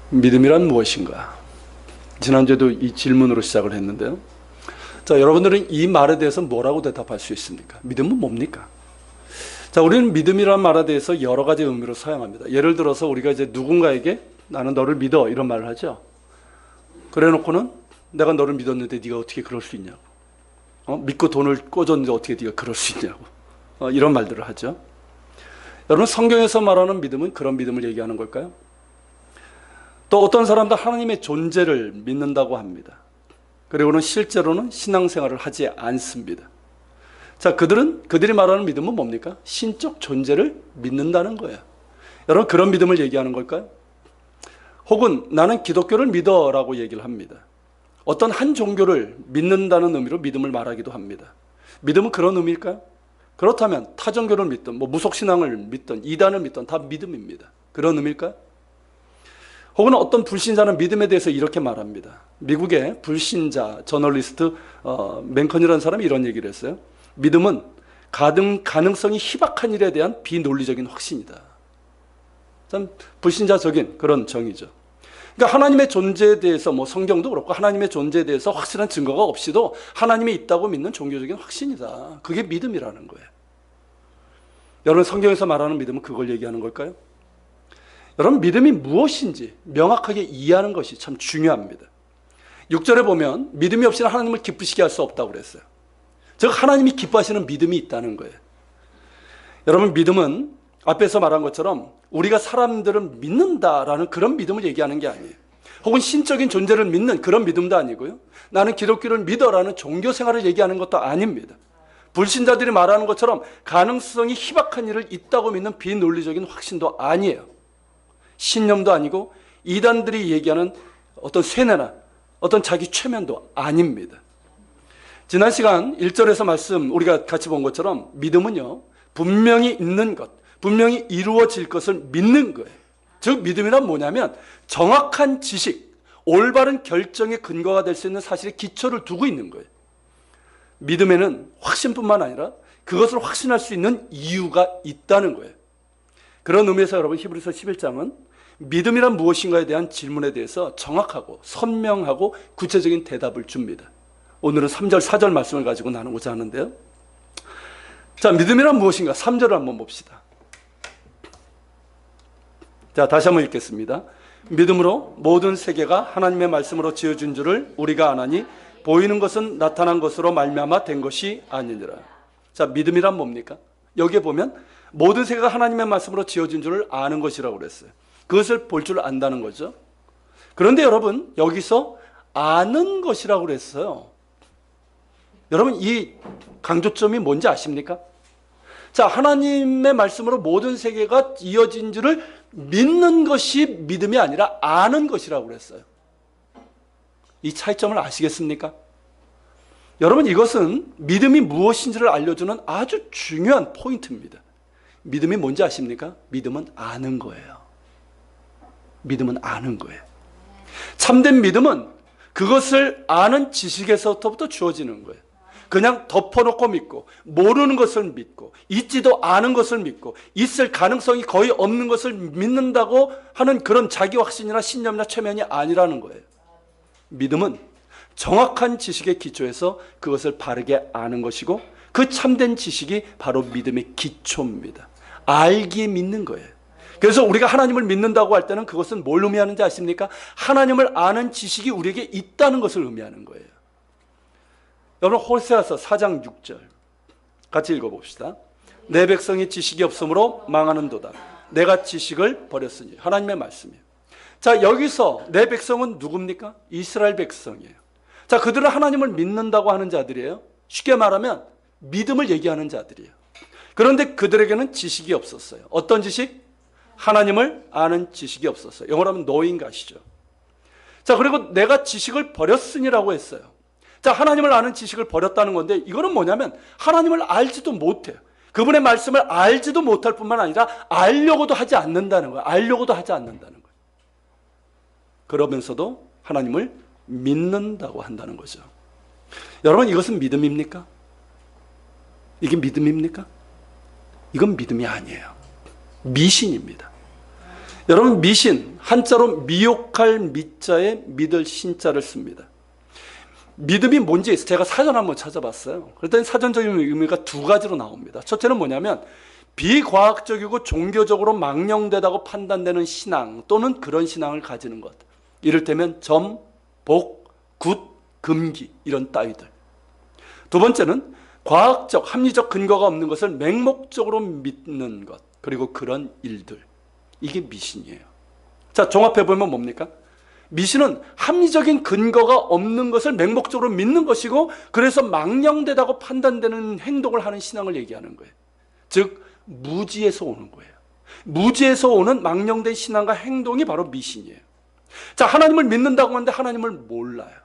믿음이란 무엇인가? 지난주에도 이 질문으로 시작을 했는데요. 자, 여러분들은 이 말에 대해서 뭐라고 대답할 수 있습니까? 믿음은 뭡니까? 자, 우리는 믿음이란 말에 대해서 여러 가지 의미로 사용합니다. 예를 들어서 우리가 이제 누군가에게 나는 너를 믿어 이런 말을 하죠. 그래 놓고는 내가 너를 믿었는데 네가 어떻게 그럴 수 있냐고. 믿고 돈을 꿔줬는데 어떻게 네가 그럴 수 있냐고. 이런 말들을 하죠. 여러분, 성경에서 말하는 믿음은 그런 믿음을 얘기하는 걸까요? 또 어떤 사람도 하나님의 존재를 믿는다고 합니다. 그리고는 실제로는 신앙생활을 하지 않습니다. 자, 그들이 말하는 믿음은 뭡니까? 신적 존재를 믿는다는 거예요. 여러분, 그런 믿음을 얘기하는 걸까요? 혹은 나는 기독교를 믿어라고 얘기를 합니다. 어떤 한 종교를 믿는다는 의미로 믿음을 말하기도 합니다. 믿음은 그런 의미일까요? 그렇다면 타 종교를 믿든 무속신앙을 믿든 이단을 믿든 다 믿음입니다. 그런 의미일까요? 혹은 어떤 불신자는 믿음에 대해서 이렇게 말합니다. 미국의 불신자 저널리스트 맨컨이라는 사람이 이런 얘기를 했어요. 믿음은 가능성이 희박한 일에 대한 비논리적인 확신이다. 참 불신자적인 그런 정의죠. 그러니까 하나님의 존재에 대해서 성경도 그렇고 하나님의 존재에 대해서 확실한 증거가 없이도 하나님이 있다고 믿는 종교적인 확신이다. 그게 믿음이라는 거예요. 여러분, 성경에서 말하는 믿음은 그걸 얘기하는 걸까요? 여러분, 믿음이 무엇인지 명확하게 이해하는 것이 참 중요합니다. 6절에 보면 믿음이 없이는 하나님을 기쁘시게 할 수 없다고 그랬어요. 즉 하나님이 기뻐하시는 믿음이 있다는 거예요. 여러분, 믿음은 앞에서 말한 것처럼 우리가 사람들은 믿는다라는 그런 믿음을 얘기하는 게 아니에요. 혹은 신적인 존재를 믿는 그런 믿음도 아니고요. 나는 기독교를 믿어라는 종교 생활을 얘기하는 것도 아닙니다. 불신자들이 말하는 것처럼 가능성이 희박한 일을 있다고 믿는 비논리적인 확신도 아니에요. 신념도 아니고 이단들이 얘기하는 어떤 쇠뇌나 어떤 자기 최면도 아닙니다. 지난 시간 1절에서 말씀 우리가 같이 본 것처럼 믿음은요, 분명히 있는 것, 분명히 이루어질 것을 믿는 거예요. 즉 믿음이란 뭐냐면 정확한 지식, 올바른 결정의 근거가 될 수 있는 사실의 기초를 두고 있는 거예요. 믿음에는 확신뿐만 아니라 그것을 확신할 수 있는 이유가 있다는 거예요. 그런 의미에서 여러분, 히브리서 11장은 믿음이란 무엇인가에 대한 질문에 대해서 정확하고 선명하고 구체적인 대답을 줍니다. 오늘은 3절, 4절 말씀을 가지고 나누고자 하는데요. 자, 믿음이란 무엇인가? 3절을 한번 봅시다. 자, 다시 한번 읽겠습니다. 믿음으로 모든 세계가 하나님의 말씀으로 지어진 줄을 우리가 아나니 보이는 것은 나타난 것으로 말미암아 된 것이 아니니라. 자, 믿음이란 뭡니까? 여기에 보면 모든 세계가 하나님의 말씀으로 지어진 줄을 아는 것이라고 그랬어요. 그것을 볼 줄 안다는 거죠. 그런데 여러분, 여기서 아는 것이라고 그랬어요. 여러분, 이 강조점이 뭔지 아십니까? 자, 하나님의 말씀으로 모든 세계가 이어진 줄을 믿는 것이 믿음이 아니라 아는 것이라고 그랬어요. 이 차이점을 아시겠습니까? 여러분, 이것은 믿음이 무엇인지를 알려주는 아주 중요한 포인트입니다. 믿음이 뭔지 아십니까? 믿음은 아는 거예요. 믿음은 아는 거예요. 참된 믿음은 그것을 아는 지식에서부터 주어지는 거예요. 그냥 덮어놓고 믿고 모르는 것을 믿고 있지도 않은 것을 믿고 있을 가능성이 거의 없는 것을 믿는다고 하는 그런 자기 확신이나 신념이나 최면이 아니라는 거예요. 믿음은 정확한 지식의 기초에서 그것을 바르게 아는 것이고 그 참된 지식이 바로 믿음의 기초입니다. 알기에 믿는 거예요. 그래서 우리가 하나님을 믿는다고 할 때는 그것은 뭘 의미하는지 아십니까? 하나님을 아는 지식이 우리에게 있다는 것을 의미하는 거예요. 여러분, 호세아서 4장 6절 같이 읽어봅시다. 내 백성이 지식이 없으므로 망하는도다. 내가 지식을 버렸으니. 하나님의 말씀이에요. 자, 여기서 내 백성은 누굽니까? 이스라엘 백성이에요. 자, 그들은 하나님을 믿는다고 하는 자들이에요. 쉽게 말하면 믿음을 얘기하는 자들이에요. 그런데 그들에게는 지식이 없었어요. 어떤 지식? 하나님을 아는 지식이 없었어요. 영어로 하면 knowing 것이죠. 자, 그리고 내가 지식을 버렸으니라고 했어요. 자, 하나님을 아는 지식을 버렸다는 건데 이거는 뭐냐면 하나님을 알지도 못해요. 그분의 말씀을 알지도 못할 뿐만 아니라 알려고도 하지 않는다는 거예요. 알려고도 하지 않는다는 거예요. 그러면서도 하나님을 믿는다고 한다는 거죠. 여러분, 이것은 믿음입니까? 이게 믿음입니까? 이건 믿음이 아니에요. 미신입니다. 여러분, 미신, 한자로 미혹할 미자에 믿을 신자를 씁니다. 믿음이 뭔지 제가 사전 한번 찾아봤어요. 그랬더니 사전적인 의미가 두 가지로 나옵니다. 첫째는 뭐냐면 비과학적이고 종교적으로 망령되다고 판단되는 신앙 또는 그런 신앙을 가지는 것. 이를테면 점, 복, 굿, 금기 이런 따위들. 두 번째는 과학적, 합리적 근거가 없는 것을 맹목적으로 믿는 것. 그리고 그런 일들. 이게 미신이에요. 자, 종합해보면 뭡니까? 미신은 합리적인 근거가 없는 것을 맹목적으로 믿는 것이고 그래서 망령되다고 판단되는 행동을 하는 신앙을 얘기하는 거예요. 즉 무지에서 오는 거예요. 무지에서 오는 망령된 신앙과 행동이 바로 미신이에요. 자, 하나님을 믿는다고 하는데 하나님을 몰라요.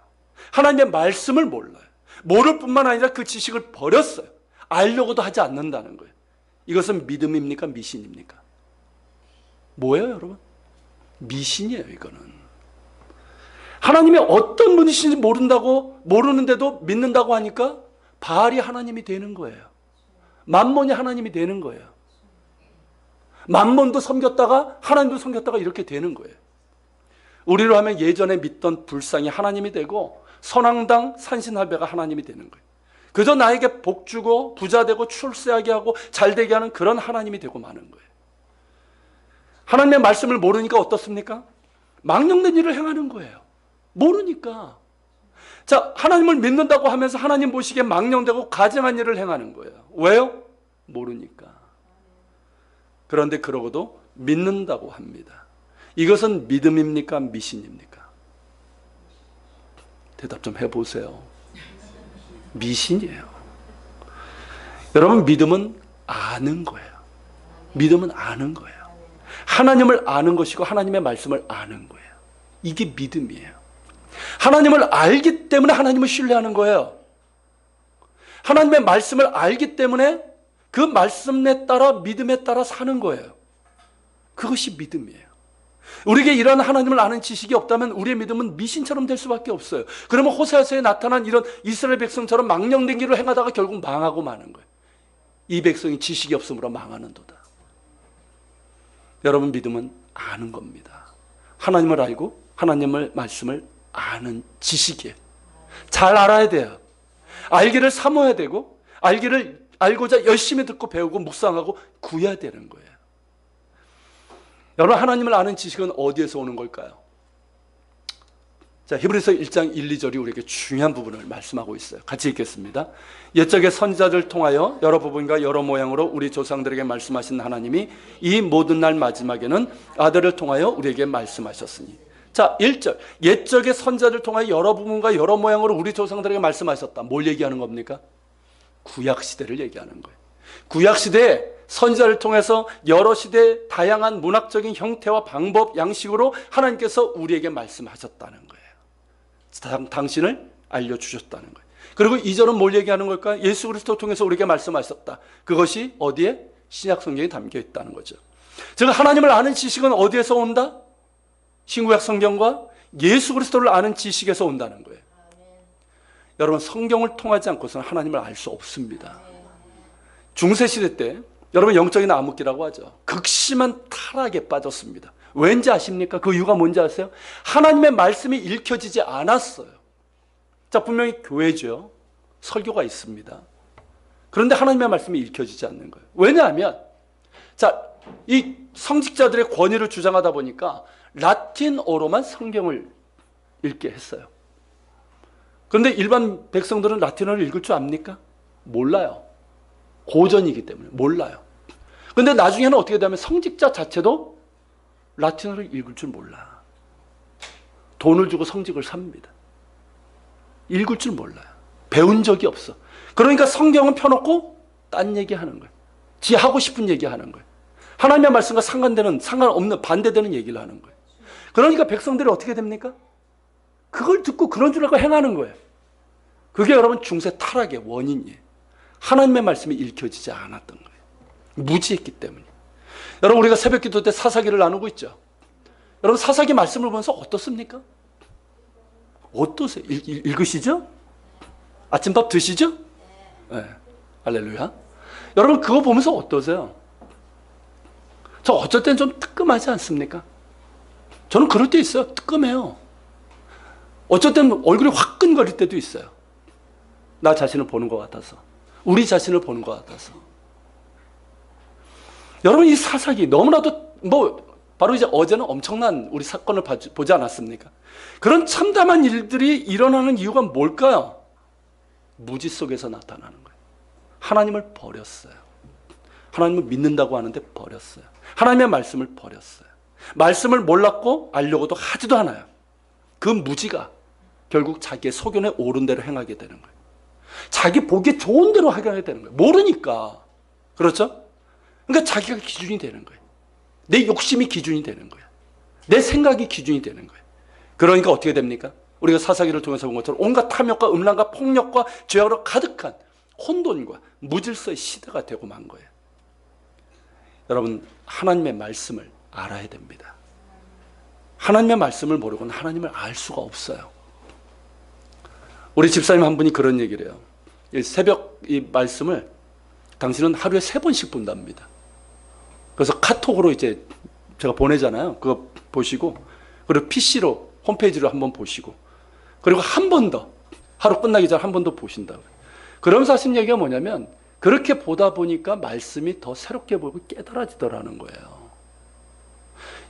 하나님의 말씀을 몰라요. 모를 뿐만 아니라 그 지식을 버렸어요. 알려고도 하지 않는다는 거예요. 이것은 믿음입니까? 미신입니까? 뭐예요, 여러분? 미신이에요, 이거는. 하나님이 어떤 분이신지 모르는데도 믿는다고 하니까 바알이 하나님이 되는 거예요. 만몬이 하나님이 되는 거예요. 만몬도 섬겼다가 하나님도 섬겼다가 이렇게 되는 거예요. 우리로 하면 예전에 믿던 불상이 하나님이 되고 선왕당 산신할배가 하나님이 되는 거예요. 그저 나에게 복 주고 부자 되고 출세하게 하고 잘 되게 하는 그런 하나님이 되고 마는 거예요. 하나님의 말씀을 모르니까 어떻습니까? 망령된 일을 행하는 거예요. 모르니까. 자, 하나님을 믿는다고 하면서 하나님 보시기에 망령되고 가증한 일을 행하는 거예요. 왜요? 모르니까. 그런데 그러고도 믿는다고 합니다. 이것은 믿음입니까? 미신입니까? 대답 좀 해보세요. 미신이에요. 여러분, 믿음은 아는 거예요. 믿음은 아는 거예요. 하나님을 아는 것이고 하나님의 말씀을 아는 거예요. 이게 믿음이에요. 하나님을 알기 때문에 하나님을 신뢰하는 거예요. 하나님의 말씀을 알기 때문에 그 말씀에 따라 믿음에 따라 사는 거예요. 그것이 믿음이에요. 우리에게 이런 하나님을 아는 지식이 없다면 우리의 믿음은 미신처럼 될 수밖에 없어요. 그러면 호세아서에 나타난 이런 이스라엘 백성처럼 망령된 길을 행하다가 결국 망하고 마는 거예요. 이 백성이 지식이 없으므로 망하는도다. 여러분, 믿음은 아는 겁니다. 하나님을 알고 하나님의 말씀을 아는 지식이에요. 잘 알아야 돼요. 알기를 사모해야 되고 알기를 알고자 열심히 듣고 배우고 묵상하고 구해야 되는 거예요. 여러분, 하나님을 아는 지식은 어디에서 오는 걸까요? 자, 히브리서 1장 1, 2절이 우리에게 중요한 부분을 말씀하고 있어요. 같이 읽겠습니다. 옛적의 선지자들 통하여 여러 부분과 여러 모양으로 우리 조상들에게 말씀하신 하나님이 이 모든 날 마지막에는 아들을 통하여 우리에게 말씀하셨으니. 자, 1절. 옛적의 선지자들 통하여 여러 부분과 여러 모양으로 우리 조상들에게 말씀하셨다. 뭘 얘기하는 겁니까? 구약시대를 얘기하는 거예요. 구약시대에 선지자를 통해서 여러 시대의 다양한 문학적인 형태와 방법, 양식으로 하나님께서 우리에게 말씀하셨다는 거예요. 당신을 알려주셨다는 거예요. 그리고 2절은 뭘 얘기하는 걸까요? 예수 그리스도를 통해서 우리에게 말씀하셨다. 그것이 어디에? 신약 성경에 담겨 있다는 거죠. 즉, 하나님을 아는 지식은 어디에서 온다? 신구약 성경과 예수 그리스도를 아는 지식에서 온다는 거예요. 여러분, 성경을 통하지 않고서는 하나님을 알 수 없습니다. 중세시대 때 여러분, 영적인 암흑기라고 하죠. 극심한 타락에 빠졌습니다. 왠지 아십니까? 그 이유가 뭔지 아세요? 하나님의 말씀이 읽혀지지 않았어요. 자, 분명히 교회죠. 설교가 있습니다. 그런데 하나님의 말씀이 읽혀지지 않는 거예요. 왜냐하면 자, 이 성직자들의 권위를 주장하다 보니까 라틴어로만 성경을 읽게 했어요. 그런데 일반 백성들은 라틴어를 읽을 줄 압니까? 몰라요. 고전이기 때문에 몰라요. 그런데 나중에는 어떻게 되냐면 성직자 자체도 라틴어를 읽을 줄 몰라. 돈을 주고 성직을 삽니다. 읽을 줄 몰라요. 배운 적이 없어. 그러니까 성경은 펴놓고 딴 얘기하는 거예요. 지 하고 싶은 얘기하는 거예요. 하나님의 말씀과 상관없는 반대되는 얘기를 하는 거예요. 그러니까 백성들이 어떻게 됩니까? 그걸 듣고 그런 줄 알고 행하는 거예요. 그게 여러분 중세 타락의 원인이에요. 하나님의 말씀이 읽혀지지 않았던 거예요. 무지했기 때문에. 여러분, 우리가 새벽기도 때 사사기를 나누고 있죠. 여러분, 사사기 말씀을 보면서 어떻습니까? 어떠세요? 읽으시죠? 아침밥 드시죠? 네. 할렐루야. 여러분, 그거 보면서 어떠세요? 저 어쩔 땐 좀 뜨끔하지 않습니까? 저는 그럴 때 있어요. 뜨끔해요. 어쩔 때는 얼굴이 화끈거릴 때도 있어요. 나 자신을 보는 것 같아서. 우리 자신을 보는 것 같아서. 여러분, 이 사사기 너무나도 바로 이제 어제는 엄청난 우리 사건을 보지 않았습니까? 그런 참담한 일들이 일어나는 이유가 뭘까요? 무지 속에서 나타나는 거예요. 하나님을 버렸어요. 하나님을 믿는다고 하는데 버렸어요. 하나님의 말씀을 버렸어요. 말씀을 몰랐고 알려고도 하지도 않아요. 그 무지가 결국 자기의 소견에 옳은 대로 행하게 되는 거예요. 자기 보기 좋은 대로 하게 되는 거예요. 모르니까. 그렇죠? 그러니까 자기가 기준이 되는 거예요. 내 욕심이 기준이 되는 거예요. 내 생각이 기준이 되는 거예요. 그러니까 어떻게 됩니까? 우리가 사사기를 통해서 본 것처럼 온갖 탐욕과 음란과 폭력과 죄악으로 가득한 혼돈과 무질서의 시대가 되고 만 거예요. 여러분, 하나님의 말씀을 알아야 됩니다. 하나님의 말씀을 모르고는 하나님을 알 수가 없어요. 우리 집사님 한 분이 그런 얘기를 해요. 새벽 이 말씀을 당신은 하루에 3번씩 본답니다. 그래서 카톡으로 이제 제가 보내잖아요. 그거 보시고, 그리고 PC로, 홈페이지로 한번 보시고, 그리고 한 번 더, 하루 끝나기 전에 한 번 더 보신다고요. 그러면서 하신 얘기가 뭐냐면, 그렇게 보다 보니까 말씀이 더 새롭게 보이고 깨달아지더라는 거예요.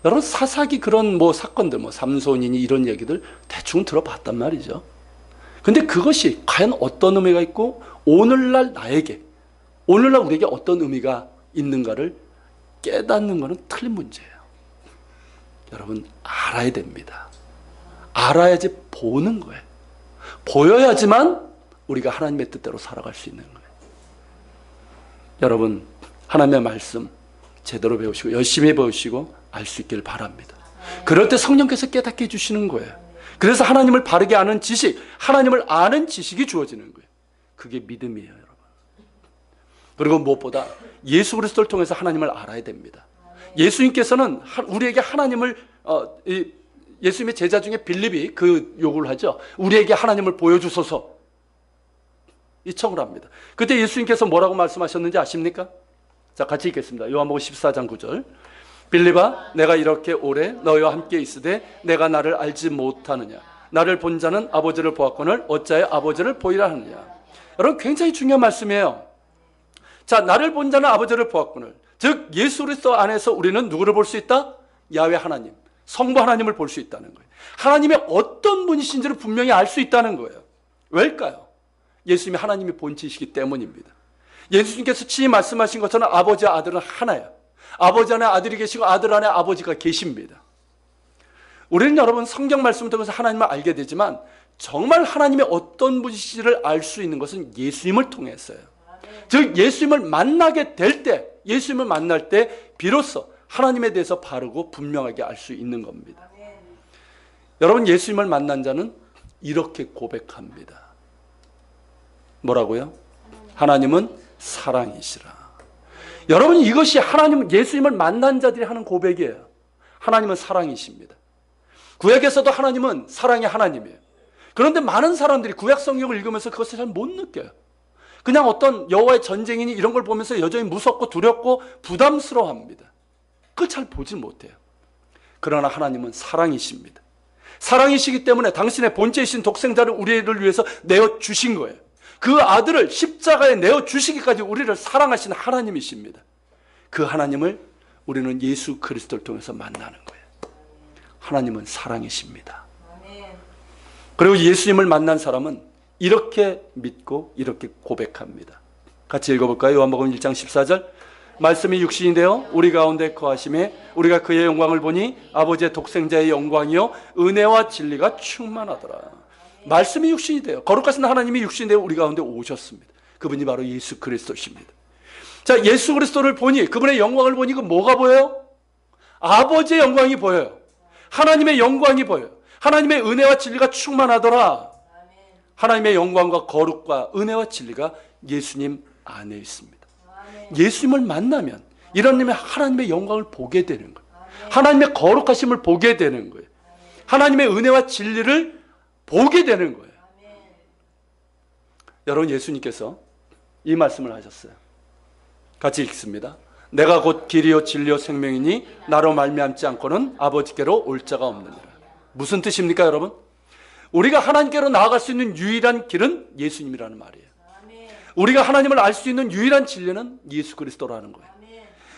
여러분, 사사기 그런 사건들, 삼손이니 이런 얘기들 대충 들어봤단 말이죠. 근데 그것이 과연 어떤 의미가 있고, 오늘날 나에게, 오늘날 우리에게 어떤 의미가 있는가를 깨닫는 것은 틀린 문제예요. 여러분, 알아야 됩니다. 알아야지 보는 거예요. 보여야지만 우리가 하나님의 뜻대로 살아갈 수 있는 거예요. 여러분, 하나님의 말씀 제대로 배우시고 열심히 배우시고 알 수 있기를 바랍니다. 그럴 때 성령께서 깨닫게 해주시는 거예요. 그래서 하나님을 바르게 아는 지식, 하나님을 아는 지식이 주어지는 거예요. 그게 믿음이에요, 여러분. 그리고 무엇보다 예수 그리스도를 통해서 하나님을 알아야 됩니다. 예수님께서는 우리에게 하나님을 예수님의 제자 중에 빌립이 그 요구를 하죠. 우리에게 하나님을 보여주소서 이청을 합니다. 그때 예수님께서 뭐라고 말씀하셨는지 아십니까? 자, 같이 읽겠습니다. 요한복음 14장 9절. 빌립아, 내가 이렇게 오래 너희와 함께 있으되 내가 나를 알지 못하느냐? 나를 본 자는 아버지를 보았거늘 어찌하여 아버지를 보이라 하느냐? 여러분, 굉장히 중요한 말씀이에요. 자, 나를 본 자는 아버지를 보았거늘, 즉 예수 그리스도 안에서 우리는 누구를 볼 수 있다? 야훼 하나님, 성부 하나님을 볼 수 있다는 거예요. 하나님의 어떤 분이신지를 분명히 알 수 있다는 거예요. 왜일까요? 예수님이 하나님의 본체이시기 때문입니다. 예수님께서 친히 말씀하신 것처럼 아버지와 아들은 하나예요. 아버지 안에 아들이 계시고 아들 안에 아버지가 계십니다. 우리는 여러분 성경 말씀을 통해서 하나님을 알게 되지만 정말 하나님의 어떤 분이신지를 알 수 있는 것은 예수님을 통해서요. 즉 예수님을 만나게 될 때, 예수님을 만날 때 비로소 하나님에 대해서 바르고 분명하게 알 수 있는 겁니다. 여러분, 예수님을 만난 자는 이렇게 고백합니다. 뭐라고요? 하나님은 사랑이시라. 여러분, 이것이 예수님을 만난 자들이 하는 고백이에요. 하나님은 사랑이십니다. 구약에서도 하나님은 사랑의 하나님이에요. 그런데 많은 사람들이 구약 성경을 읽으면서 그것을 잘 못 느껴요. 그냥 어떤 여호와의 전쟁이니 이런 걸 보면서 여전히 무섭고 두렵고 부담스러워합니다. 그걸 잘 보질 못해요. 그러나 하나님은 사랑이십니다. 사랑이시기 때문에 당신의 본체이신 독생자를 우리를 위해서 내어주신 거예요. 그 아들을 십자가에 내어주시기까지 우리를 사랑하신 하나님이십니다. 그 하나님을 우리는 예수 그리스도를 통해서 만나는 거예요. 하나님은 사랑이십니다. 그리고 예수님을 만난 사람은 이렇게 믿고 이렇게 고백합니다. 같이 읽어볼까요? 요한복음 1장 14절. 말씀이 육신이 되어 우리 가운데 거하심에 우리가 그의 영광을 보니 아버지의 독생자의 영광이요 은혜와 진리가 충만하더라. 말씀이 육신이 돼요. 거룩하신 하나님이 육신이 되어 우리 가운데 오셨습니다. 그분이 바로 예수 그리스도십니다. 자, 예수 그리스도를 보니, 그분의 영광을 보니 그 뭐가 보여요? 아버지의 영광이 보여요. 하나님의 영광이 보여요. 하나님의 은혜와 진리가 충만하더라. 하나님의 영광과 거룩과 은혜와 진리가 예수님 안에 있습니다. 예수님을 만나면 이런 하나님의 영광을 보게 되는 거예요. 하나님의 거룩하심을 보게 되는 거예요. 하나님의 은혜와 진리를 보게 되는 거예요. 여러분, 예수님께서 이 말씀을 하셨어요. 같이 읽습니다. 내가 곧 길이요 진리요 생명이니 나로 말미암지 않고는 아버지께로 올 자가 없느니라. 무슨 뜻입니까, 여러분? 우리가 하나님께로 나아갈 수 있는 유일한 길은 예수님이라는 말이에요. 우리가 하나님을 알 수 있는 유일한 진리는 예수 그리스도라는 거예요.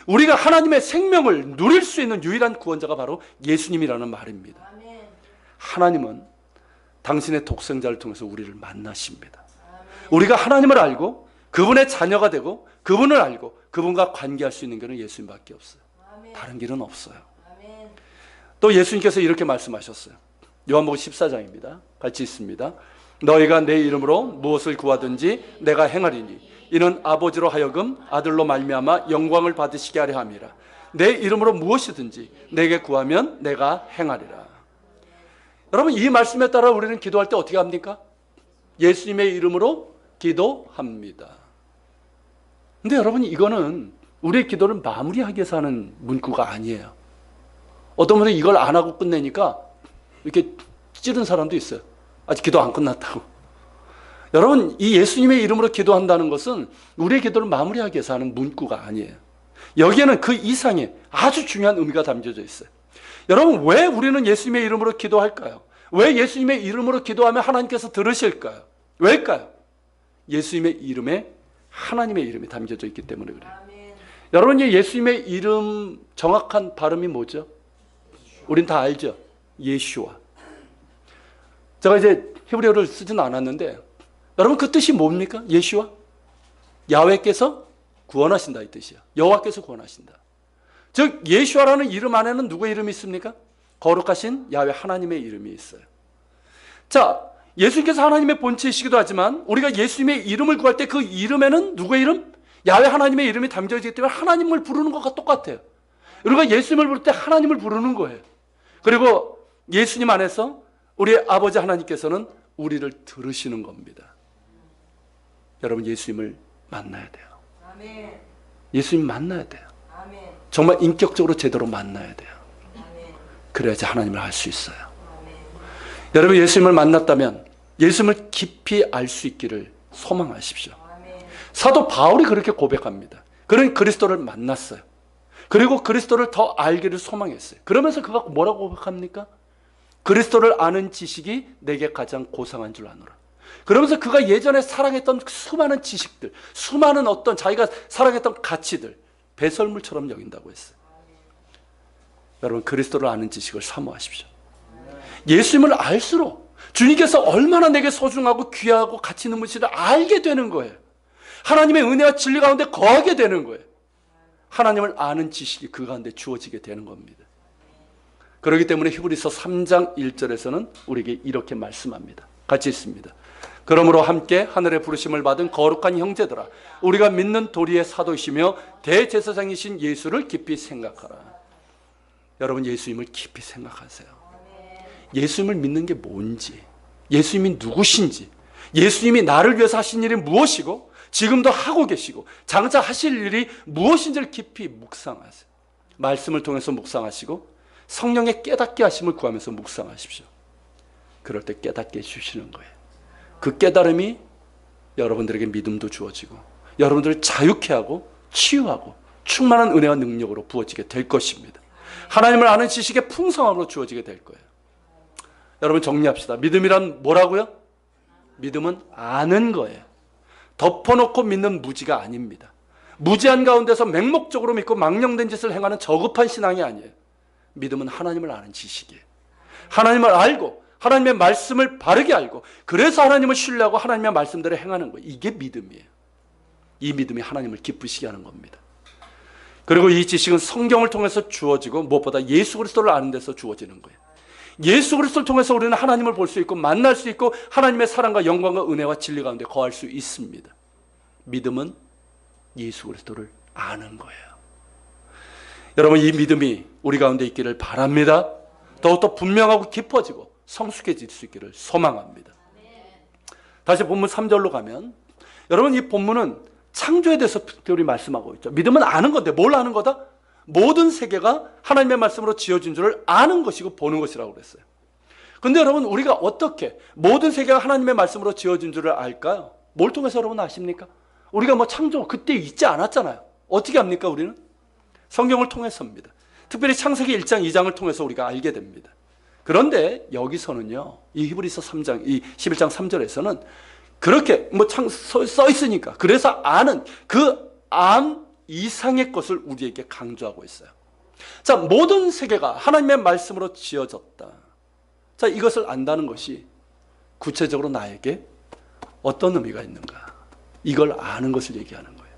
우리가 하나님의 생명을 누릴 수 있는 유일한 구원자가 바로 예수님이라는 말입니다. 하나님은 당신의 독생자를 통해서 우리를 만나십니다. 우리가 하나님을 알고 그분의 자녀가 되고 그분을 알고 그분과 관계할 수 있는 길은 예수님밖에 없어요. 다른 길은 없어요. 또 예수님께서 이렇게 말씀하셨어요. 요한복음 14장입니다. 같이 있습니다. 너희가 내 이름으로 무엇을 구하든지 내가 행하리니 이는 아버지로 하여금 아들로 말미암아 영광을 받으시게 하려 함이라. 내 이름으로 무엇이든지 내게 구하면 내가 행하리라. 여러분, 이 말씀에 따라 우리는 기도할 때 어떻게 합니까? 예수님의 이름으로 기도합니다. 근데 여러분, 이거는 우리의 기도를 마무리하기 위해서 하는 문구가 아니에요. 어떤 분은 이걸 안 하고 끝내니까 이렇게 찌른 사람도 있어요. 아직 기도 안 끝났다고. 여러분, 이 예수님의 이름으로 기도한다는 것은 우리의 기도를 마무리하기 위해서 하는 문구가 아니에요. 여기에는 그 이상의 아주 중요한 의미가 담겨져 있어요. 여러분, 왜 우리는 예수님의 이름으로 기도할까요? 왜 예수님의 이름으로 기도하면 하나님께서 들으실까요? 왜일까요? 예수님의 이름에 하나님의 이름이 담겨져 있기 때문에 그래요. 여러분, 이 예수님의 이름 정확한 발음이 뭐죠? 우린 다 알죠? 예슈아. 제가 이제 히브리어를 쓰지는 않았는데 여러분, 그 뜻이 뭡니까? 예슈아? 야훼께서 구원하신다 이 뜻이야. 여호와께서 구원하신다. 즉 예슈아라는 이름 안에는 누구의 이름이 있습니까? 거룩하신 야훼 하나님의 이름이 있어요. 자, 예수님께서 하나님의 본체이시기도 하지만 우리가 예수님의 이름을 구할 때 그 이름에는 누구의 이름? 야훼 하나님의 이름이 담겨져 있기 때문에 하나님을 부르는 것과 똑같아요. 우리가 예수님을 부를 때 하나님을 부르는 거예요. 그리고 예수님 안에서 우리 아버지 하나님께서는 우리를 들으시는 겁니다. 여러분, 예수님을 만나야 돼요. 예수님 만나야 돼요. 정말 인격적으로 제대로 만나야 돼요. 그래야지 하나님을 알 수 있어요. 여러분, 예수님을 만났다면 예수님을 깊이 알 수 있기를 소망하십시오. 사도 바울이 그렇게 고백합니다. 그는 그리스도를 만났어요. 그리고 그리스도를 더 알기를 소망했어요. 그러면서 그가 뭐라고 고백합니까? 그리스도를 아는 지식이 내게 가장 고상한 줄 아노라. 그러면서 그가 예전에 사랑했던 수많은 지식들, 수많은 어떤 자기가 사랑했던 가치들, 배설물처럼 여긴다고 했어요. 여러분, 그리스도를 아는 지식을 사모하십시오. 예수님을 알수록 주님께서 얼마나 내게 소중하고 귀하고 가치 있는 분인지를 알게 되는 거예요. 하나님의 은혜와 진리 가운데 거하게 되는 거예요. 하나님을 아는 지식이 그 가운데 주어지게 되는 겁니다. 그렇기 때문에 히브리서 3장 1절에서는 우리에게 이렇게 말씀합니다. 같이 있습니다. 그러므로 함께 하늘의 부르심을 받은 거룩한 형제들아, 우리가 믿는 도리의 사도이시며 대제사장이신 예수를 깊이 생각하라. 여러분, 예수님을 깊이 생각하세요. 예수님을 믿는 게 뭔지, 예수님이 누구신지, 예수님이 나를 위해서 하신 일이 무엇이고 지금도 하고 계시고 장차 하실 일이 무엇인지를 깊이 묵상하세요. 말씀을 통해서 묵상하시고 성령의 깨닫게 하심을 구하면서 묵상하십시오. 그럴 때 깨닫게 해주시는 거예요. 그 깨달음이 여러분들에게 믿음도 주어지고 여러분들을 자유케 하고 치유하고 충만한 은혜와 능력으로 부어지게 될 것입니다. 하나님을 아는 지식의 풍성함으로 주어지게 될 거예요. 여러분, 정리합시다. 믿음이란 뭐라고요? 믿음은 아는 거예요. 덮어놓고 믿는 무지가 아닙니다. 무지한 가운데서 맹목적으로 믿고 망령된 짓을 행하는 저급한 신앙이 아니에요. 믿음은 하나님을 아는 지식이에요. 하나님을 알고 하나님의 말씀을 바르게 알고 그래서 하나님을 신뢰하고 하나님의 말씀대로 행하는 거예요. 이게 믿음이에요. 이 믿음이 하나님을 기쁘시게 하는 겁니다. 그리고 이 지식은 성경을 통해서 주어지고 무엇보다 예수 그리스도를 아는 데서 주어지는 거예요. 예수 그리스도를 통해서 우리는 하나님을 볼 수 있고 만날 수 있고 하나님의 사랑과 영광과 은혜와 진리 가운데 거할 수 있습니다. 믿음은 예수 그리스도를 아는 거예요. 여러분, 이 믿음이 우리 가운데 있기를 바랍니다. 더욱더 분명하고 깊어지고 성숙해질 수 있기를 소망합니다. 다시 본문 3절로 가면 여러분, 이 본문은 창조에 대해서 특별히 말씀하고 있죠. 믿음은 아는 건데 뭘 아는 거다? 모든 세계가 하나님의 말씀으로 지어진 줄을 아는 것이고 보는 것이라고 그랬어요. 그런데 여러분, 우리가 어떻게 모든 세계가 하나님의 말씀으로 지어진 줄을 알까요? 뭘 통해서 여러분 아십니까? 우리가 창조 그때 있지 않았잖아요. 어떻게 합니까? 우리는 성경을 통해서입니다. 특별히 창세기 1장, 2장을 통해서 우리가 알게 됩니다. 그런데 여기서는요, 이 히브리서 3장, 이 11장 3절에서는 그렇게 써 있으니까, 그래서 아는 그 안 이상의 것을 우리에게 강조하고 있어요. 자, 모든 세계가 하나님의 말씀으로 지어졌다. 자, 이것을 안다는 것이 구체적으로 나에게 어떤 의미가 있는가? 이걸 아는 것을 얘기하는 거예요.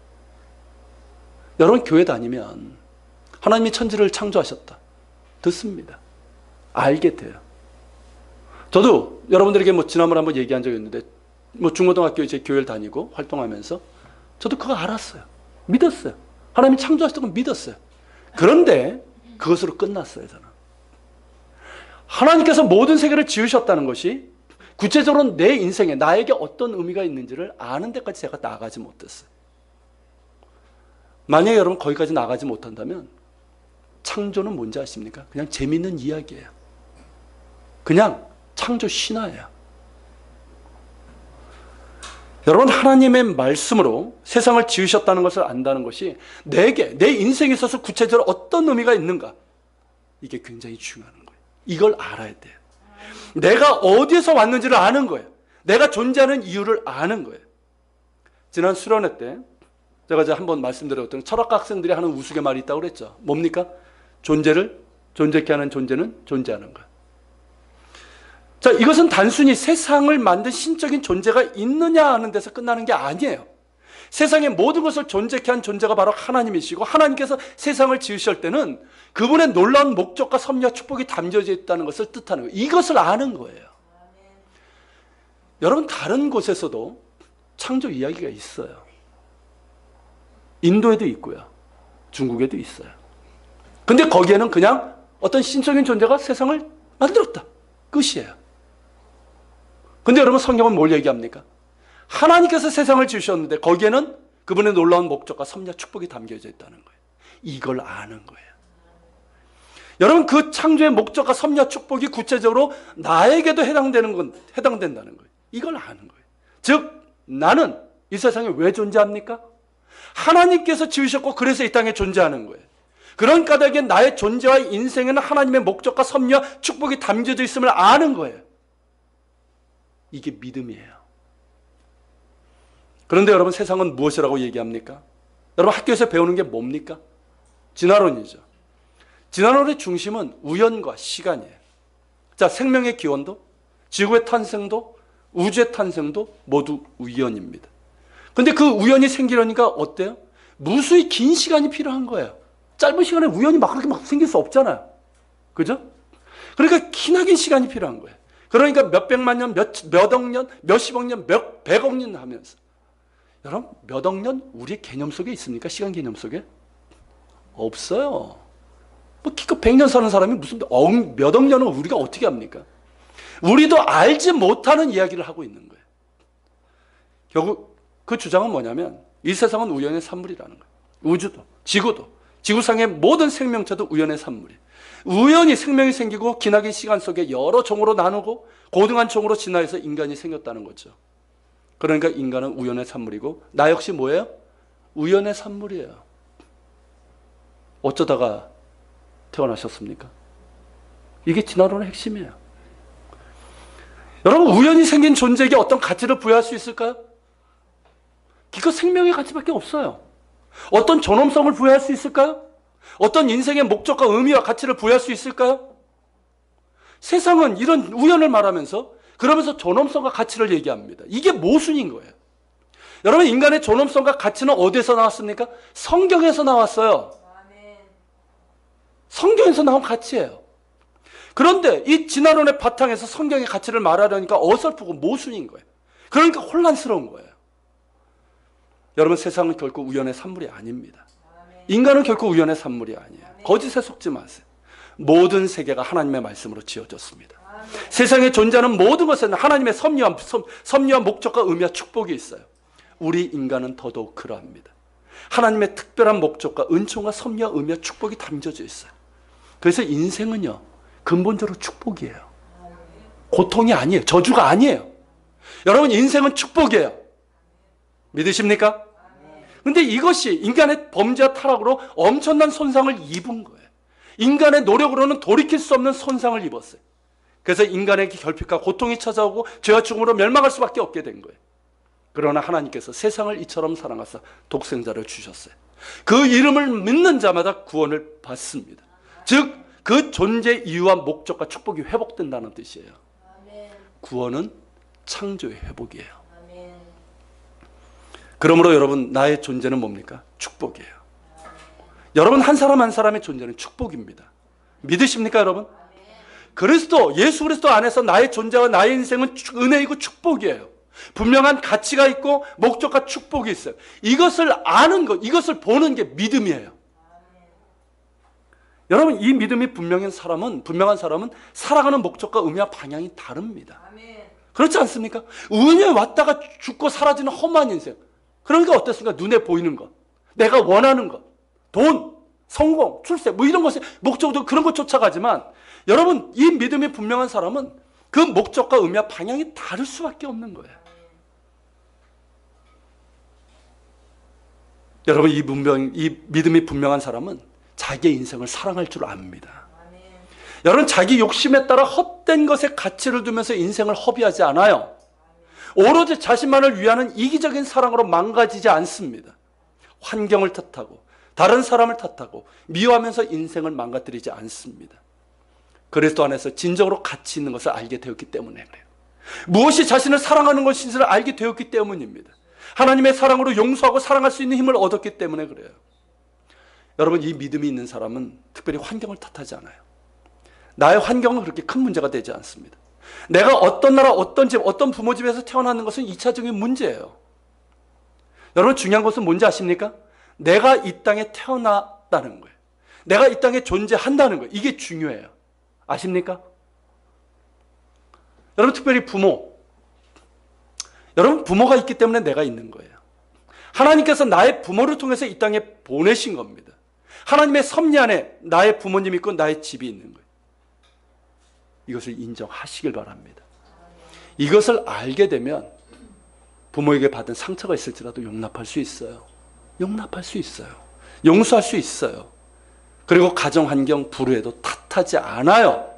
여러분, 교회 다니면 하나님이 천지를 창조하셨다. 듣습니다. 알게 돼요. 저도 여러분들에게 지난번에 한번 얘기한 적이 있는데, 중고등학교 이제 교회를 다니고 활동하면서 저도 그거 알았어요. 믿었어요. 하나님이 창조하셨다고 믿었어요. 그런데 그것으로 끝났어요, 저는. 하나님께서 모든 세계를 지으셨다는 것이 구체적으로 내 인생에 나에게 어떤 의미가 있는지를 아는 데까지 제가 나아가지 못했어요. 만약에 여러분 거기까지 나아가지 못한다면 창조는 뭔지 아십니까? 그냥 재밌는 이야기예요. 그냥 창조 신화예요. 여러분, 하나님의 말씀으로 세상을 지으셨다는 것을 안다는 것이 내게, 내 인생에 있어서 구체적으로 어떤 의미가 있는가, 이게 굉장히 중요한 거예요. 이걸 알아야 돼요. 내가 어디에서 왔는지를 아는 거예요. 내가 존재하는 이유를 아는 거예요. 지난 수련회 때 제가 이제 한번 말씀드렸던 철학과 학생들이 하는 우스갯말이 있다고 그랬죠. 뭡니까? 존재를 존재케 하는 존재는 존재하는 것. 자, 이것은 단순히 세상을 만든 신적인 존재가 있느냐 하는 데서 끝나는 게 아니에요. 세상의 모든 것을 존재케 한 존재가 바로 하나님이시고, 하나님께서 세상을 지으실 때는 그분의 놀라운 목적과 섭리와 축복이 담겨져 있다는 것을 뜻하는 거예요. 이것을 아는 거예요. 여러분, 다른 곳에서도 창조 이야기가 있어요. 인도에도 있고요. 중국에도 있어요. 근데 거기에는 그냥 어떤 신적인 존재가 세상을 만들었다. 끝이에요. 근데 여러분, 성경은 뭘 얘기합니까? 하나님께서 세상을 지으셨는데 거기에는 그분의 놀라운 목적과 섭리와 축복이 담겨져 있다는 거예요. 이걸 아는 거예요. 여러분, 그 창조의 목적과 섭리와 축복이 구체적으로 나에게도 해당된다는 거예요. 이걸 아는 거예요. 즉, 나는 이 세상에 왜 존재합니까? 하나님께서 지으셨고 그래서 이 땅에 존재하는 거예요. 그런 까닭에 나의 존재와 인생에는 하나님의 목적과 섭리와 축복이 담겨져 있음을 아는 거예요. 이게 믿음이에요. 그런데 여러분, 세상은 무엇이라고 얘기합니까? 여러분, 학교에서 배우는 게 뭡니까? 진화론이죠. 진화론의 중심은 우연과 시간이에요. 자, 생명의 기원도, 지구의 탄생도, 우주의 탄생도 모두 우연입니다. 근데 그 우연이 생기려니까 어때요? 무수히 긴 시간이 필요한 거예요. 짧은 시간에 우연이 그렇게 생길 수 없잖아요. 그죠? 그러니까 기나긴 시간이 필요한 거예요. 그러니까 몇백만 년, 몇억 년, 몇십억 년, 백억 년 하면서. 여러분, 몇억 년 우리의 개념 속에 있습니까? 시간 개념 속에? 없어요. 기껏 100년 사는 사람이 무슨 몇억 년을 우리가 어떻게 합니까? 우리도 알지 못하는 이야기를 하고 있는 거예요. 결국 그 주장은 뭐냐면, 이 세상은 우연의 산물이라는 거예요. 우주도, 지구도, 지구상의 모든 생명체도 우연의 산물이에요. 우연히 생명이 생기고 기나긴 시간 속에 여러 종으로 나누고 고등한 종으로 진화해서 인간이 생겼다는 거죠. 그러니까 인간은 우연의 산물이고, 나 역시 뭐예요? 우연의 산물이에요. 어쩌다가 태어나셨습니까? 이게 진화론의 핵심이에요. 여러분, 우연히 생긴 존재에게 어떤 가치를 부여할 수 있을까요? 기껏 생명의 가치밖에 없어요. 어떤 존엄성을 부여할 수 있을까요? 어떤 인생의 목적과 의미와 가치를 부여할 수 있을까요? 세상은 이런 우연을 말하면서, 그러면서 존엄성과 가치를 얘기합니다. 이게 모순인 거예요. 여러분, 인간의 존엄성과 가치는 어디에서 나왔습니까? 성경에서 나왔어요. 성경에서 나온 가치예요. 그런데 이 진화론의 바탕에서 성경의 가치를 말하려니까 어설프고 모순인 거예요. 그러니까 혼란스러운 거예요. 여러분, 세상은 결코 우연의 산물이 아닙니다. 인간은 결코 우연의 산물이 아니에요. 거짓에 속지 마세요. 모든 세계가 하나님의 말씀으로 지어졌습니다. 세상에 존재하는 모든 것에는 하나님의 섭리와 목적과 의미와 축복이 있어요. 우리 인간은 더더욱 그러합니다. 하나님의 특별한 목적과 은총과 섭리와 의미와 축복이 담겨져 있어요. 그래서 인생은요, 근본적으로 축복이에요. 고통이 아니에요. 저주가 아니에요. 여러분, 인생은 축복이에요. 믿으십니까? 근데 이것이 인간의 범죄와 타락으로 엄청난 손상을 입은 거예요. 인간의 노력으로는 돌이킬 수 없는 손상을 입었어요. 그래서 인간에게 결핍과 고통이 찾아오고 죄와 죽음으로 멸망할 수밖에 없게 된 거예요. 그러나 하나님께서 세상을 이처럼 사랑하사 독생자를 주셨어요. 그 이름을 믿는 자마다 구원을 받습니다. 즉 그 존재 이유와 목적과 축복이 회복된다는 뜻이에요. 구원은 창조의 회복이에요. 그러므로 여러분, 나의 존재는 뭡니까? 축복이에요. 여러분 한 사람 한 사람의 존재는 축복입니다. 믿으십니까 여러분? 그리스도, 예수 그리스도 안에서 나의 존재와 나의 인생은 은혜이고 축복이에요. 분명한 가치가 있고 목적과 축복이 있어요. 이것을 아는 것, 이것을 보는 게 믿음이에요. 여러분, 이 믿음이 분명한 사람은 살아가는 목적과 의미와 방향이 다릅니다. 그렇지 않습니까? 우연히 왔다가 죽고 사라지는 험한 인생. 그러니까 어떻습니까? 눈에 보이는 것, 내가 원하는 것, 돈, 성공, 출세, 뭐 이런 것에 목적도 그런 것 쫓아가지만, 여러분, 이 믿음이 분명한 사람은 그 목적과 의미와 방향이 다를 수밖에 없는 거예요. 여러분, 이 믿음이 분명한 사람은 자기의 인생을 사랑할 줄 압니다. 여러분, 자기 욕심에 따라 헛된 것에 가치를 두면서 인생을 허비하지 않아요. 오로지 자신만을 위하는 이기적인 사랑으로 망가지지 않습니다. 환경을 탓하고 다른 사람을 탓하고 미워하면서 인생을 망가뜨리지 않습니다. 그리스도 안에서 진정으로 가치 있는 것을 알게 되었기 때문에 그래요. 무엇이 자신을 사랑하는 것인지를 알게 되었기 때문입니다. 하나님의 사랑으로 용서하고 사랑할 수 있는 힘을 얻었기 때문에 그래요. 여러분, 이 믿음이 있는 사람은 특별히 환경을 탓하지 않아요. 나의 환경은 그렇게 큰 문제가 되지 않습니다. 내가 어떤 나라, 어떤 집, 어떤 부모 집에서 태어나는 것은 2차적인 문제예요. 여러분, 중요한 것은 뭔지 아십니까? 내가 이 땅에 태어났다는 거예요. 내가 이 땅에 존재한다는 거예요. 이게 중요해요. 아십니까? 여러분, 특별히 부모. 여러분, 부모가 있기 때문에 내가 있는 거예요. 하나님께서 나의 부모를 통해서 이 땅에 보내신 겁니다. 하나님의 섭리 안에 나의 부모님이 있고 나의 집이 있는 거예요. 이것을 인정하시길 바랍니다. 이것을 알게 되면 부모에게 받은 상처가 있을지라도 용납할 수 있어요. 용납할 수 있어요. 용서할 수 있어요. 그리고 가정 환경 불우에도 탓하지 않아요.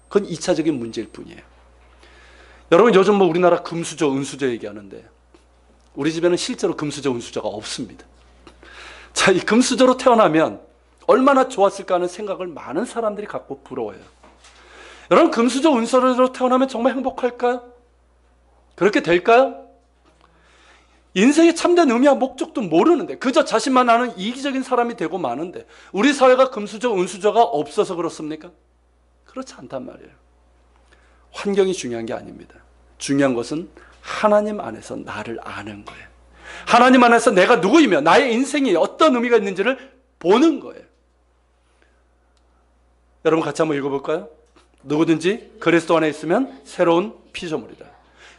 그건 2차적인 문제일 뿐이에요. 여러분, 요즘 뭐 우리나라 금수저, 은수저 얘기하는데 우리 집에는 실제로 금수저, 은수저가 없습니다. 자, 이 금수저로 태어나면 얼마나 좋았을까 하는 생각을 많은 사람들이 갖고 부러워요. 여러분, 금수저, 은수저로 태어나면 정말 행복할까요? 그렇게 될까요? 인생의 참된 의미와 목적도 모르는데 그저 자신만 아는 이기적인 사람이 되고 마는데 우리 사회가 금수저, 은수저가 없어서 그렇습니까? 그렇지 않단 말이에요. 환경이 중요한 게 아닙니다. 중요한 것은 하나님 안에서 나를 아는 거예요. 하나님 안에서 내가 누구이며 나의 인생이 어떤 의미가 있는지를 보는 거예요. 여러분, 같이 한번 읽어볼까요? 누구든지 그리스도 안에 있으면 새로운 피조물이다.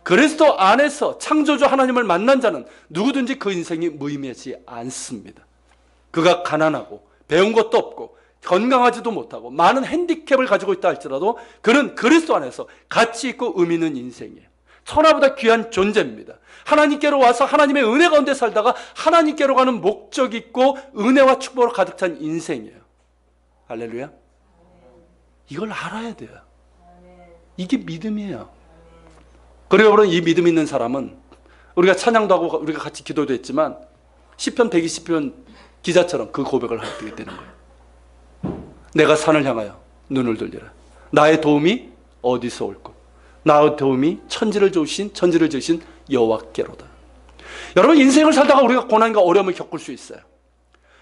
그리스도 안에서 창조주 하나님을 만난 자는 누구든지 그 인생이 무의미하지 않습니다. 그가 가난하고 배운 것도 없고 건강하지도 못하고 많은 핸디캡을 가지고 있다 할지라도 그는 그리스도 안에서 가치 있고 의미 있는 인생이에요. 천하보다 귀한 존재입니다. 하나님께로 와서 하나님의 은혜 가운데 살다가 하나님께로 가는 목적 있고 은혜와 축복으로 가득 찬 인생이에요. 할렐루야. 이걸 알아야 돼요. 이게 믿음이에요. 그리고 여러분, 이 믿음 있는 사람은 우리가 찬양도 하고 우리가 같이 기도도 했지만 시편 120편 기자처럼 그 고백을 하게 되는 거예요. 내가 산을 향하여 눈을 돌리라. 나의 도움이 어디서 올까? 나의 도움이 천지를 지으신 여호와께로다. 여러분, 인생을 살다가 우리가 고난과 어려움을 겪을 수 있어요.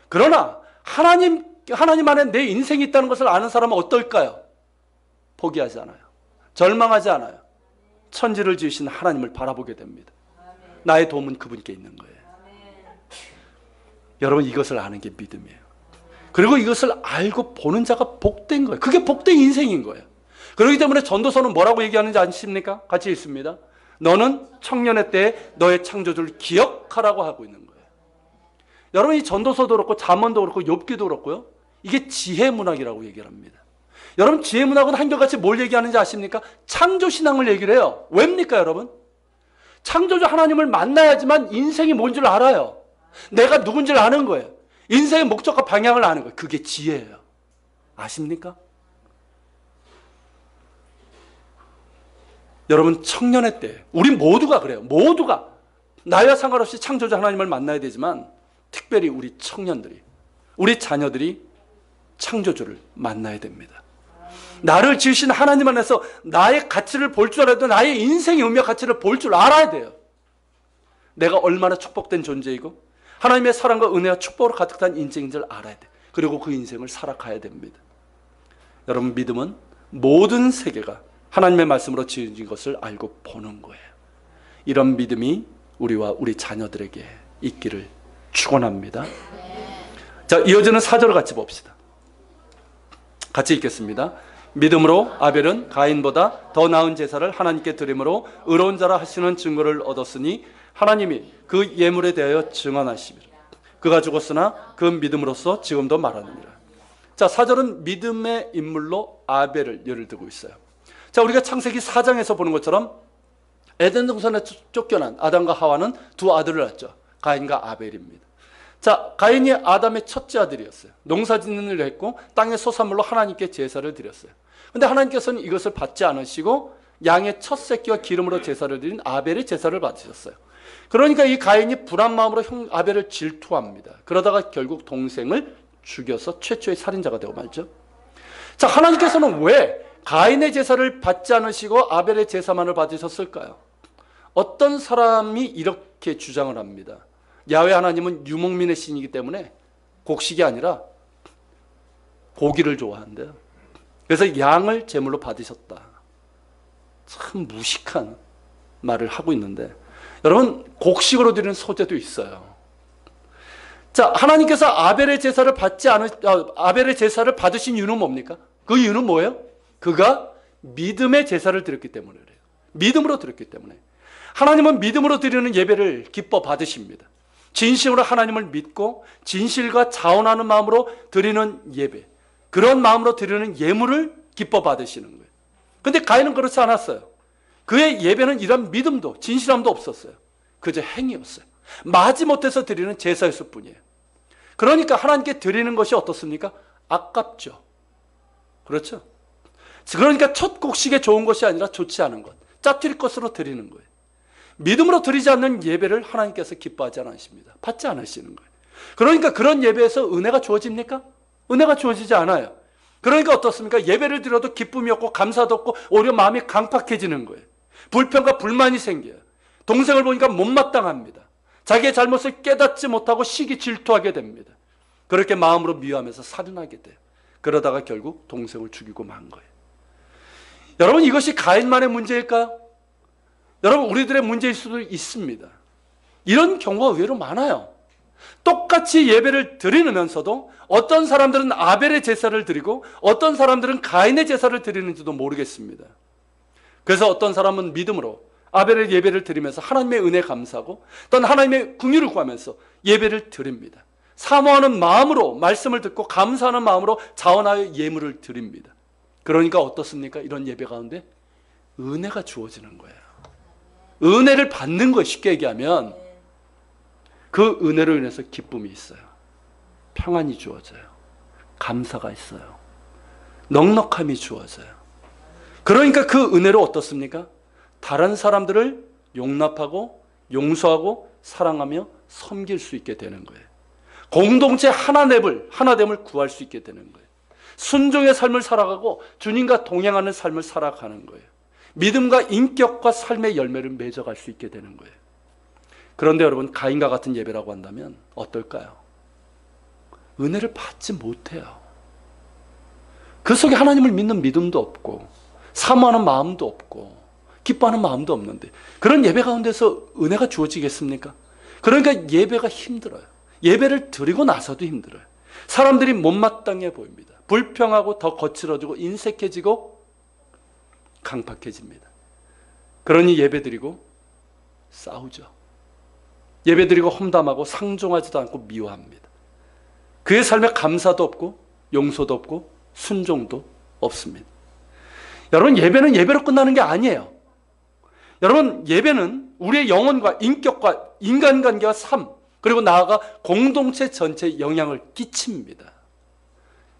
그러나 하나님 안에 내 인생이 있다는 것을 아는 사람은 어떨까요? 포기하지 않아요. 절망하지 않아요. 천지를 지으신 하나님을 바라보게 됩니다. 나의 도움은 그분께 있는 거예요. 여러분, 이것을 아는 게 믿음이에요. 그리고 이것을 알고 보는 자가 복된 거예요. 그게 복된 인생인 거예요. 그렇기 때문에 전도서는 뭐라고 얘기하는지 아십니까? 같이 읽습니다. 너는 청년의 때에 너의 창조주를 기억하라고 하고 있는 거예요. 여러분, 이 전도서도 그렇고 잠언도 그렇고 욥기도 그렇고요. 이게 지혜 문학이라고 얘기를 합니다. 여러분, 지혜 문학은 한결같이 뭘 얘기하는지 아십니까? 창조신앙을 얘기를 해요. 왜입니까, 여러분? 창조주 하나님을 만나야지만 인생이 뭔 줄 알아요. 내가 누군지를 아는 거예요. 인생의 목적과 방향을 아는 거예요. 그게 지혜예요. 아십니까? 여러분, 청년의 때 우리 모두가 그래요. 모두가 나이와 상관없이 창조주 하나님을 만나야 되지만 특별히 우리 청년들이, 우리 자녀들이 창조주를 만나야 됩니다. 나를 지으신 하나님 안에서 나의 가치를 볼 줄 알아도 나의 인생의 의미와 가치를 볼 줄 알아야 돼요. 내가 얼마나 축복된 존재이고 하나님의 사랑과 은혜와 축복으로 가득 찬 인생인 줄 알아야 돼. 그리고 그 인생을 살아가야 됩니다. 여러분, 믿음은 모든 세계가 하나님의 말씀으로 지어진 것을 알고 보는 거예요. 이런 믿음이 우리와 우리 자녀들에게 있기를 축원합니다. 자, 이어지는 4절을 같이 봅시다. 같이 읽겠습니다. 믿음으로 아벨은 가인보다 더 나은 제사를 하나님께 드림으로 의로운 자라 하시는 증거를 얻었으니 하나님이 그 예물에 대하여 증언하시리라. 그가 죽었으나 그 믿음으로써 지금도 말하느니라. 자, 4절은 믿음의 인물로 아벨을 예를 들고 있어요. 자, 우리가 창세기 4장에서 보는 것처럼 에덴 동산에 쫓겨난 아담과 하와는 두 아들을 낳았죠. 가인과 아벨입니다. 자, 가인이 아담의 첫째 아들이었어요. 농사 짓는 일을 했고 땅의 소산물로 하나님께 제사를 드렸어요. 근데 하나님께서는 이것을 받지 않으시고 양의 첫 새끼와 기름으로 제사를 드린 아벨의 제사를 받으셨어요. 그러니까 이 가인이 불안 마음으로 형 아벨을 질투합니다. 그러다가 결국 동생을 죽여서 최초의 살인자가 되고 말죠. 자, 하나님께서는 왜 가인의 제사를 받지 않으시고 아벨의 제사만을 받으셨을까요? 어떤 사람이 이렇게 주장을 합니다. 야훼 하나님은 유목민의 신이기 때문에 곡식이 아니라 고기를 좋아한대요. 그래서 양을 제물로 받으셨다. 참 무식한 말을 하고 있는데, 여러분, 곡식으로 드리는 소제도 있어요. 자, 하나님께서 아벨의 제사를 받으신 이유는 뭡니까? 그 이유는 뭐예요? 그가 믿음의 제사를 드렸기 때문에 그래요. 믿음으로 드렸기 때문에. 하나님은 믿음으로 드리는 예배를 기뻐 받으십니다. 진심으로 하나님을 믿고 진실과 자원하는 마음으로 드리는 예배, 그런 마음으로 드리는 예물을 기뻐 받으시는 거예요. 그런데 가인은 그렇지 않았어요. 그의 예배는 이런 믿음도 진실함도 없었어요. 그저 행위였어요. 마지못해서 드리는 제사였을 뿐이에요. 그러니까 하나님께 드리는 것이 어떻습니까? 아깝죠. 그렇죠? 그러니까 첫 곡식에 좋은 것이 아니라 좋지 않은 것, 짜투리 것으로 드리는 거예요. 믿음으로 드리지 않는 예배를 하나님께서 기뻐하지 않으십니다. 받지 않으시는 거예요. 그러니까 그런 예배에서 은혜가 주어집니까? 은혜가 주어지지 않아요. 그러니까 어떻습니까? 예배를 드려도 기쁨이 없고 감사도 없고 오히려 마음이 강팍해지는 거예요. 불평과 불만이 생겨요. 동생을 보니까 못마땅합니다. 자기의 잘못을 깨닫지 못하고 시기 질투하게 됩니다. 그렇게 마음으로 미워하면서 살인하게 돼요. 그러다가 결국 동생을 죽이고 만 거예요. 여러분, 이것이 가인만의 문제일까요? 여러분, 우리들의 문제일 수도 있습니다. 이런 경우가 의외로 많아요. 똑같이 예배를 드리면서도 어떤 사람들은 아벨의 제사를 드리고 어떤 사람들은 가인의 제사를 드리는지도 모르겠습니다. 그래서 어떤 사람은 믿음으로 아벨의 예배를 드리면서 하나님의 은혜 감사하고 또 하나님의 긍휼을 구하면서 예배를 드립니다. 사모하는 마음으로 말씀을 듣고 감사하는 마음으로 자원하여 예물을 드립니다. 그러니까 어떻습니까? 이런 예배 가운데 은혜가 주어지는 거예요. 은혜를 받는 거, 쉽게 얘기하면 그 은혜로 인해서 기쁨이 있어요. 평안이 주어져요. 감사가 있어요. 넉넉함이 주어져요. 그러니까 그 은혜로 어떻습니까? 다른 사람들을 용납하고 용서하고 사랑하며 섬길 수 있게 되는 거예요. 공동체 하나됨을 구할 수 있게 되는 거예요. 순종의 삶을 살아가고 주님과 동행하는 삶을 살아가는 거예요. 믿음과 인격과 삶의 열매를 맺어갈 수 있게 되는 거예요. 그런데 여러분, 가인과 같은 예배라고 한다면 어떨까요? 은혜를 받지 못해요. 그 속에 하나님을 믿는 믿음도 없고 사모하는 마음도 없고 기뻐하는 마음도 없는데 그런 예배 가운데서 은혜가 주어지겠습니까? 그러니까 예배가 힘들어요. 예배를 드리고 나서도 힘들어요. 사람들이 못마땅해 보입니다. 불평하고 더 거칠어지고 인색해지고 강팍해집니다. 그러니 예배드리고 싸우죠. 예배드리고 험담하고 상종하지도 않고 미워합니다. 그의 삶에 감사도 없고 용서도 없고 순종도 없습니다. 여러분, 예배는 예배로 끝나는 게 아니에요. 여러분, 예배는 우리의 영혼과 인격과 인간관계와 삶, 그리고 나아가 공동체 전체에 영향을 끼칩니다.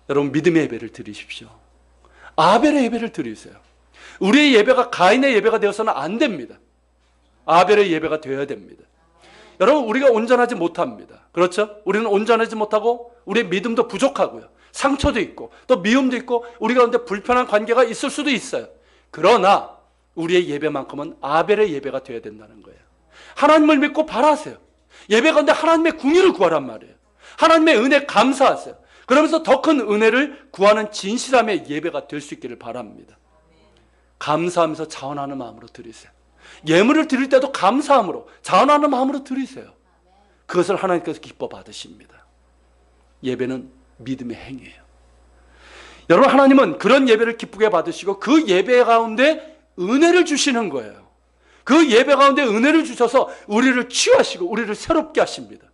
여러분, 믿음의 예배를 드리십시오. 아벨의 예배를 드리세요. 우리의 예배가 가인의 예배가 되어서는 안 됩니다. 아벨의 예배가 되어야 됩니다. 여러분, 우리가 온전하지 못합니다. 그렇죠? 우리는 온전하지 못하고 우리의 믿음도 부족하고요. 상처도 있고 또 미움도 있고 우리 가운데 불편한 관계가 있을 수도 있어요. 그러나 우리의 예배만큼은 아벨의 예배가 되어야 된다는 거예요. 하나님을 믿고 바라세요. 예배 가운데 하나님의 궁유를 구하란 말이에요. 하나님의 은혜 감사하세요. 그러면서 더 큰 은혜를 구하는 진실함의 예배가 될 수 있기를 바랍니다. 감사하면서 자원하는 마음으로 드리세요. 예물을 드릴 때도 감사함으로 자원하는 마음으로 드리세요. 그것을 하나님께서 기뻐 받으십니다. 예배는 믿음의 행위예요. 여러분, 하나님은 그런 예배를 기쁘게 받으시고 그 예배 가운데 은혜를 주시는 거예요. 그 예배 가운데 은혜를 주셔서 우리를 치유하시고 우리를 새롭게 하십니다.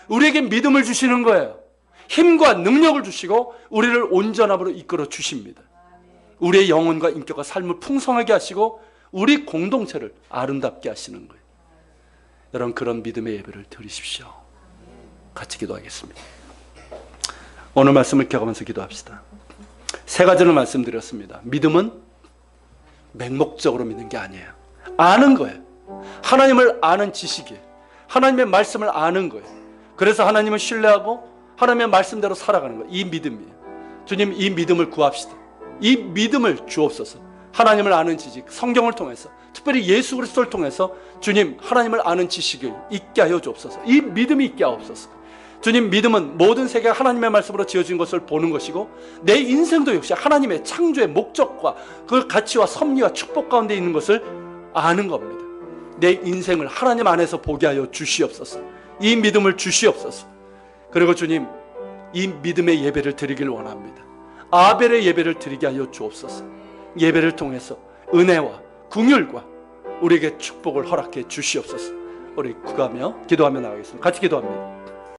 우리에게 믿음을 주시는 거예요. 힘과 능력을 주시고 우리를 온전함으로 이끌어 주십니다. 우리의 영혼과 인격과 삶을 풍성하게 하시고 우리 공동체를 아름답게 하시는 거예요. 여러분, 그런 믿음의 예배를 드리십시오. 같이 기도하겠습니다. 오늘 말씀을 기억하면서 기도합시다. 세 가지를 말씀드렸습니다. 믿음은 맹목적으로 믿는 게 아니에요. 아는 거예요. 하나님을 아는 지식이에요. 하나님의 말씀을 아는 거예요. 그래서 하나님을 신뢰하고 하나님의 말씀대로 살아가는 거예요. 이 믿음이에요. 주님, 이 믿음을 구합시다. 이 믿음을 주옵소서. 하나님을 아는 지식, 성경을 통해서, 특별히 예수 그리스도를 통해서 주님, 하나님을 아는 지식을 있게 하여 주옵소서. 이 믿음이 있게 하옵소서. 주님, 믿음은 모든 세계가 하나님의 말씀으로 지어진 것을 보는 것이고 내 인생도 역시 하나님의 창조의 목적과 그 가치와 섭리와 축복 가운데 있는 것을 아는 겁니다. 내 인생을 하나님 안에서 보게 하여 주시옵소서. 이 믿음을 주시옵소서. 그리고 주님, 이 믿음의 예배를 드리길 원합니다. 아벨의 예배를 드리게 하여 주옵소서. 예배를 통해서 은혜와 긍휼과 우리에게 축복을 허락해 주시옵소서. 우리 구하며 기도하며 나가겠습니다. 같이 기도합니다.